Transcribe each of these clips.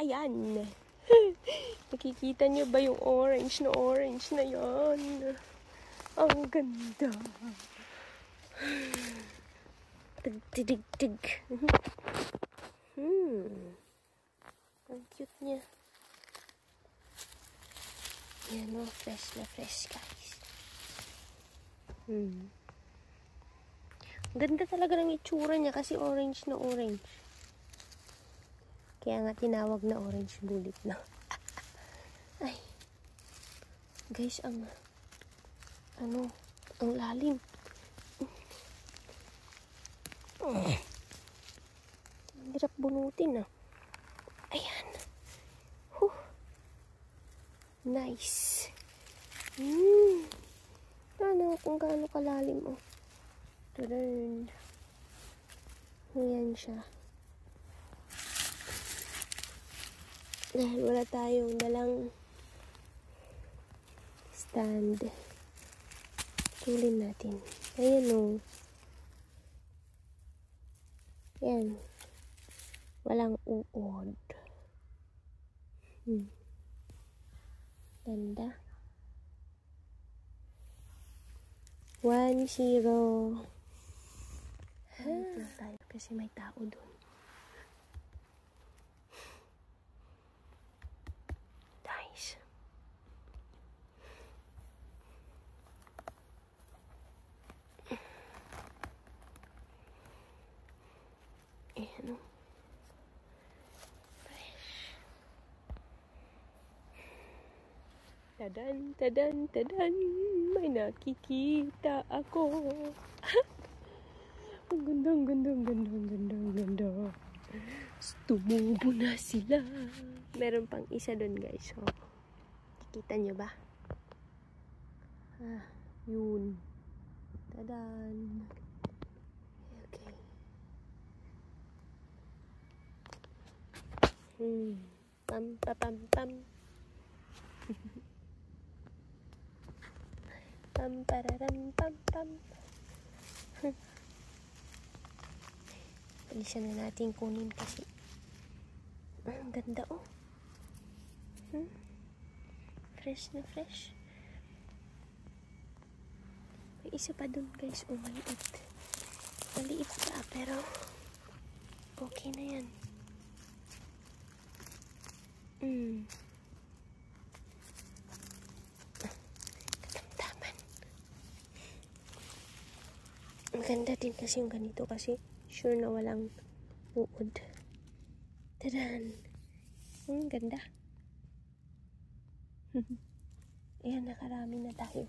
Ayan. Nakikita nyo ba yung orange na yan? Ang ganda. Tig. Ang cute niya. Yan o, fresh na fresh guys. Ganda talaga ng itsura niya kasi orange na orange. Kaya nga tinawag na orange bullet na. Ay. Guys, ang lalim. Ang hirap bunutin ah. Ayan. Nice. Kung gaano kalalim oh. Turn. Ayan siya. Dahil wala tayong dalang stand. Tulin natin. Ayan oh. Ayan. Walang uod. Ganda. 1-0. Dito tayo kasi may tao doon. Nice. Ayan o. Fresh. Tadan. May nakikita ako. Ang ganda. Tumubo na sila. Meron pang isa doon guys. So, kikita nyo ba? Yun. Tadan. Okay. Pam. Pam. Bilisan na natin kunin kasi ang ganda oh. Fresh na fresh. May isa pa dun guys. Oh, maliit pa pero okay na yan. Katamtaman. Ang ganda din kasi yung ganito kasi sure na walang uod. Tadan! Ang ganda. Ayan, nakarami na tayo.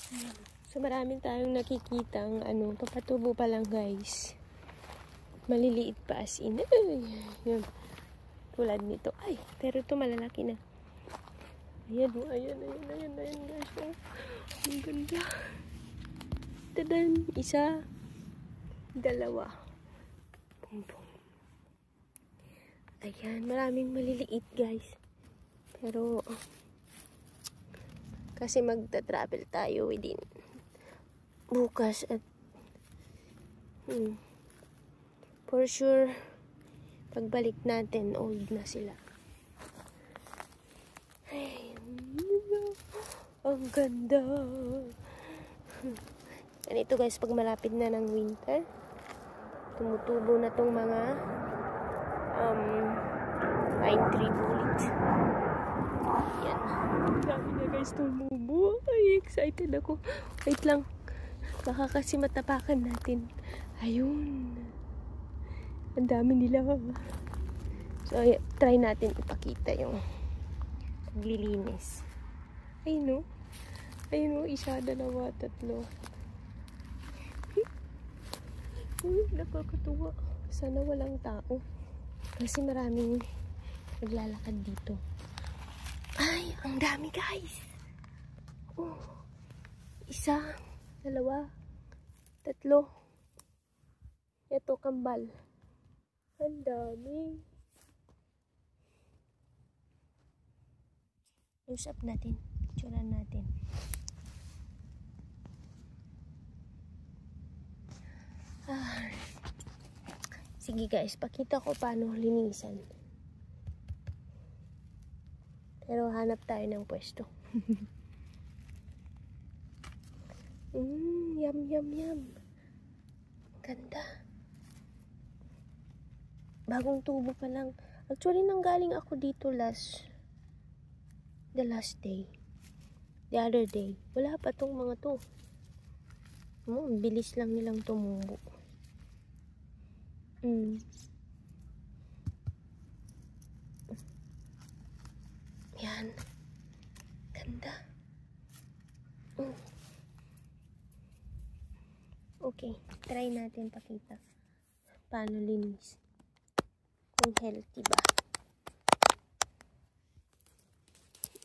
Ayan. So, marami tayong nakikita ang papatubo pa lang guys. Maliliit pa as in. Ayan. Tulad nito. Ay, pero ito malalaki na. Ayan guys. Oh, ang ganda. Tadan! Isa. Dalawa. Pum. Ayan, maraming maliliit guys. Pero kasi magta-travel tayo within bukas at for sure pagbalik natin old na sila. Ay, ang ganda. Ganito guys pag malapit na ng winter. Tumutubo na tong mga pine tree bullet. Yan. Dami na guys tumubo. Ay, excited ako. Wait lang. Baka kasi matapakan natin. Ayun. Ang dami nila. So, try natin ipakita yung paglilinis. Ayun o. Isa, dalawa, tatlo. Nakakatuwa. Sana walang tao. Kasi maraming naglalakad dito. Ay, ang dami guys. Oh. Isa, dalawa, tatlo. Ito, kambal. Ang dami. Usap natin. Picturean natin. Sige guys, pakita ko paano linisan. Pero hanap tayo ng pwesto. Yum, yum, yum. Ganda. Bagong tubo pa lang. Actually, nanggaling ako dito the last day. The other day. Wala pa tong mga to. Bilis lang nilang tumubo. Yan. Ganda. Okay. Try natin pakita. Paano linis. Kung healthy ba.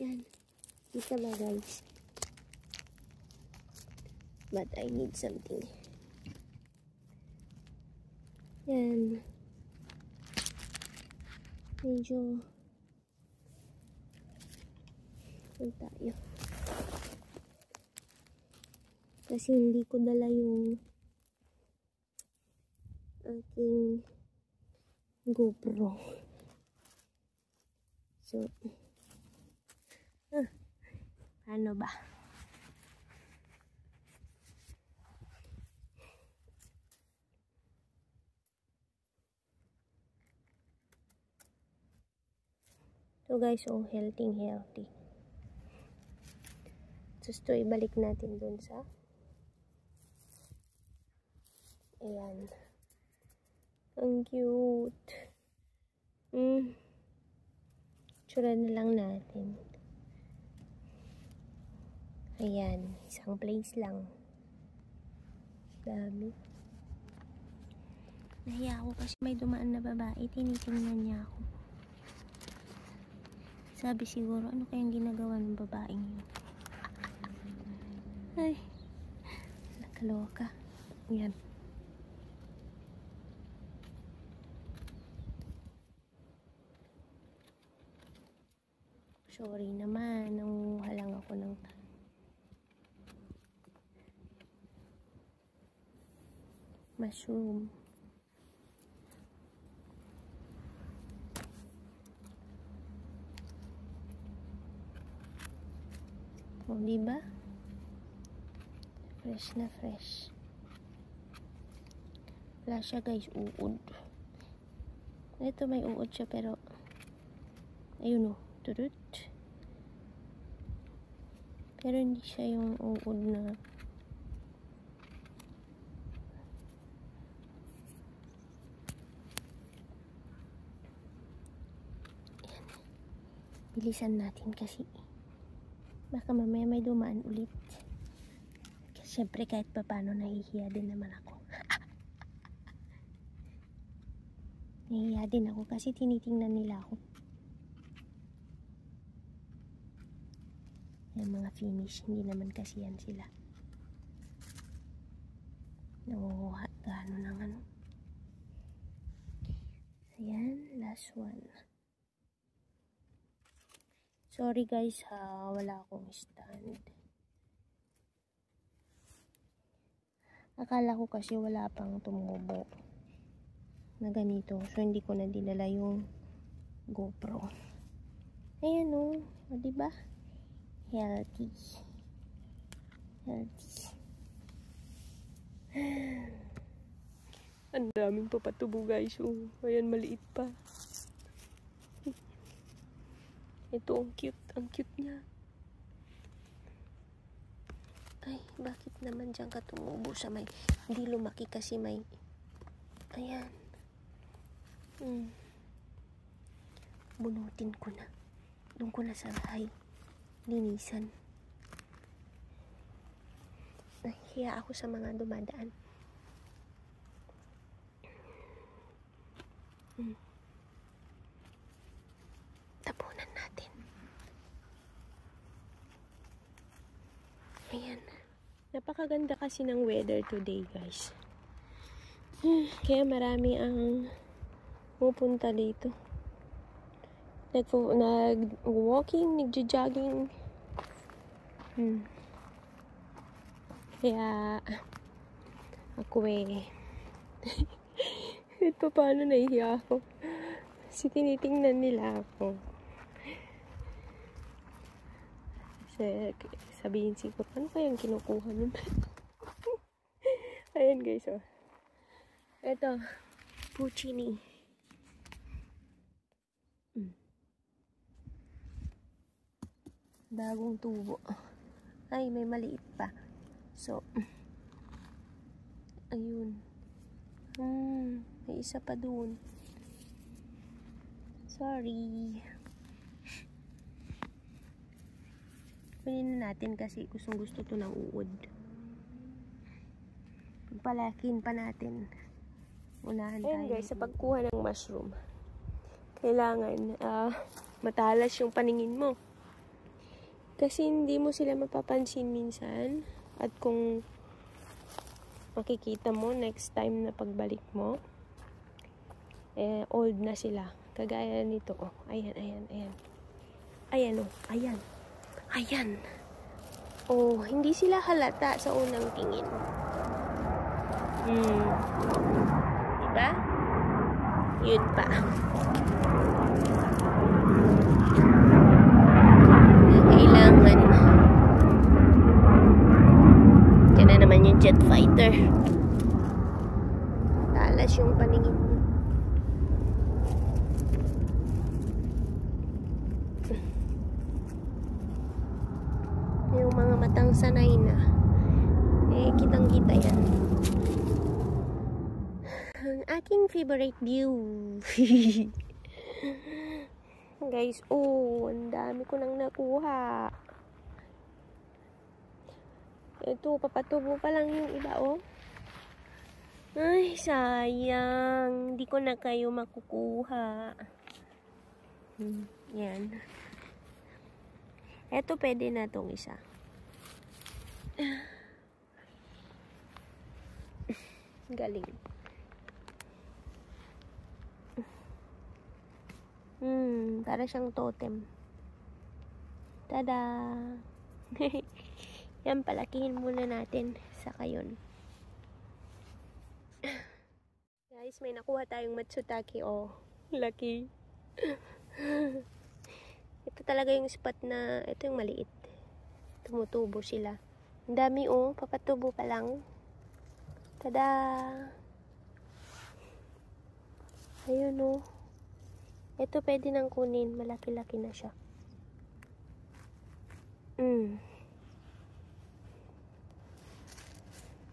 Yan. Kita ba guys? But I need something. Yan. Medyo tayo. Kasi hindi ko dala yung aking GoPro. So, ano ba? So guys, healthy. Just to ibalik natin dun sa ayan. Ang cute. Tsura na lang natin. Ayan. Isang place lang. Dami. Nahiya ako kasi may dumaan na babae. Tinitingnan niya ako. Sabi siguro, ano kayang ginagawa ng babaeng yun? Ay. Nakaloka. Ayan. Sorry naman, nangunguha lang ako ng mushroom. O, diba? Fresh na fresh. Wala siya guys, uod. Ito may uod siya pero ayun o, turut. Pero hindi siya yung uod na yan. Bilisan natin kasi baka mamaya may dumaan ulit. Kasi syempre kahit pa paano nahihiya din naman ako. Nahihiya din ako kasi tinitingnan nila ako. Yung mga finish, hindi naman kasi yan sila. Nangunguha gaano ng ano. Ayan, last one. Sorry guys ha, wala akong stand. Akala ko kasi wala pang tumubo na ganito. So hindi ko na dinala yung GoPro. Ayan o, diba? Healthy. Ang daming papatubo guys. Ayan, maliit pa. Ito, ang cute niya. Ay, bakit naman dyan ka tumubo sa may, hindi lumaki kasi may, ayan. Bunutin ko na. Doon ko na sa bahay. Linisan. Nahiya ako sa mga dumadaan. Tapunan natin. Ayan. Napakaganda kasi ng weather today, guys. Kaya marami ang pupunta dito. Nag-walking, nag-jogging. Kaya ako ito paano nahihiya ako. Kasi tinitingnan nila ako. Sabihin siguro, ano kayang kinukuha nun? Ayan guys, oh. Ito, Puccini. Bagong tubo. Ay, may maliit pa. So, ayun. May isa pa dun. Sorry. Kunin na natin kasi gustong gusto to ng uod. Pagpalakin pa natin. Unahan tayo. Ayun guys, sa pagkuha ng mushroom, kailangan matalas yung paningin mo. Kasi hindi mo sila mapapansin minsan. At kung makikita mo next time na pagbalik mo, old na sila. Kagaya nito, oh. Ayan. Ayan, oh. Ayan. Oh, hindi sila halata sa unang tingin. Diba? Yun pa. Kailangan. Diyan na naman yung jet fighter. Talas yung paningin mo. Yung mga matang sanay na, kitang-kita yan. Ang aking favorite view. Guys, ang dami ko nang nakuha. Ito, papatubo pa lang yung iba, oh. Ay, sayang. Hindi ko na kayo makukuha. Yan. Ito, pwede na tong isa. Galing. Para siyang totem. Tada! Yan, palakihin muna natin sa kayon. Guys, may nakuha tayong Matsutake, oh. Laki. Ito talaga yung spot na, ito yung maliit. Tumutubo sila. Ang dami, oh. Papatubo pa lang. Tada! Ayun, oh. Ito pwede nang kunin. Malaki-laki na siya.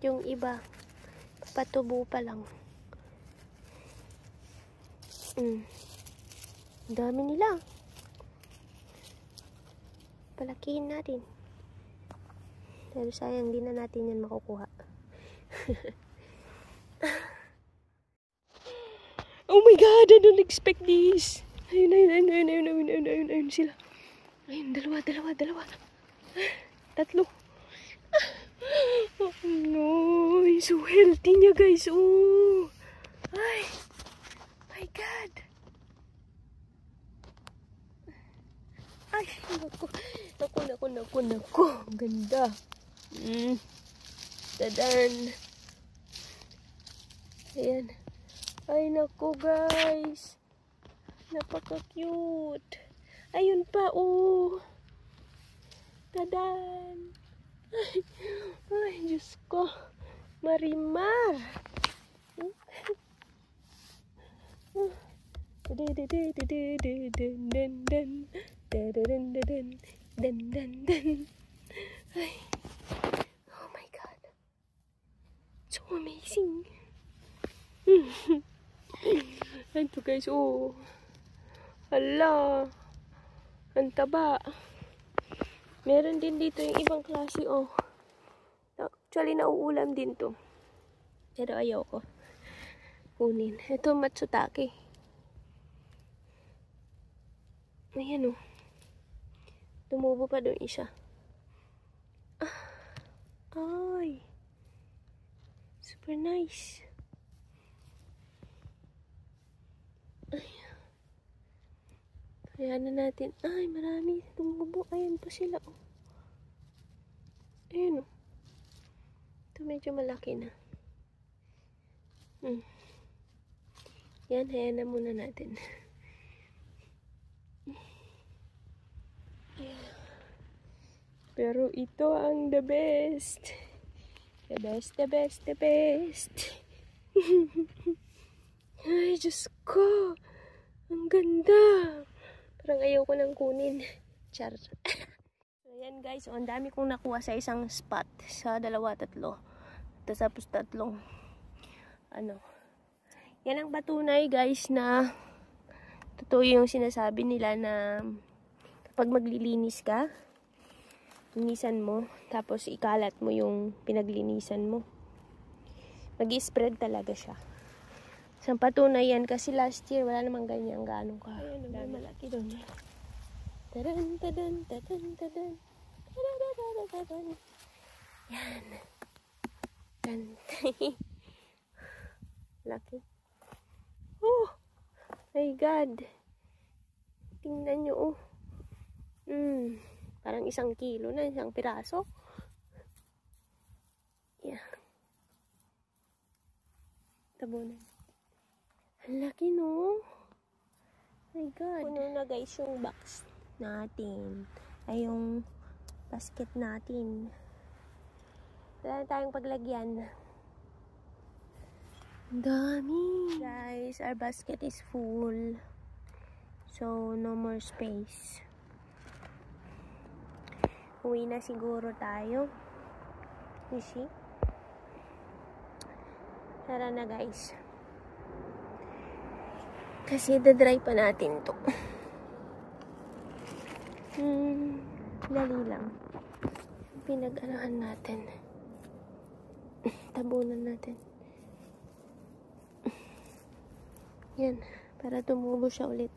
Yung iba, papatubo pa lang. Ang dami nila. Palakihin natin. Pero sayang, hindi na natin yan makukuha. Oh my God, I don't expect this. Ayun sila. Ayun, dalawa. Tatlo. Oh no, so healthy niya guys. Oh. Ay, my God. Ay, naku. Ang ganda. Dadan. Ayan. Ay, naku guys. Napaka-cute. Ayun pa, oh. Tadan. Ay, Diyos ko. Marimar. Ay. Oh my God. So amazing. Ito guys, oh. Hala. Ang taba. Meron din dito yung ibang klase, oh. Actually, nauulam din to. Pero ayaw ko kunin. Ito, Matsutake. Ayan, oh. Tumubo pa doon isa. Ay. Super nice. Ay. Kaya na natin. Ay, marami tumubo. Ayan pa sila, oh. Ayan, oh. Ito medyo malaki na. Yan, hayaan na muna natin. Pero ito ang the best. The best, the best, the best. Ay, Diyos ko. Ang ganda. Parang ayaw ko nang kunin. Char. So, ayan guys. So, ang dami kong nakuha sa isang spot. Sa 2, 3. Tapos 3. Yan ang patunay guys na totoo yung sinasabi nila na kapag maglilinis ka, linisan mo, tapos ikalat mo yung pinaglinisan mo. Mag-i-spread talaga siya. Isang patunay yan kasi last year wala namang ganyan gaano ka. Ayun, dami malaki doon. Tadan, tadan, tadan, tadan. Tadan. Yan. Gantay. Laki. Oh my God. Tingnan nyo, oh. Parang 1 kilo na, 1 piraso. Yeah. Tabunan. Ang laki, no? My God. Puno na guys yung box natin. Ay, yung basket natin. Wala na tayong paglagyan. Ang dami. Guys, our basket is full. So, no more space. Uwi na siguro tayo. You see? Tara na guys. Kasi dadry pa natin to. Dali lang. Pinag-arahan natin. Tabunan natin. Yan. Para tumubo siya ulit.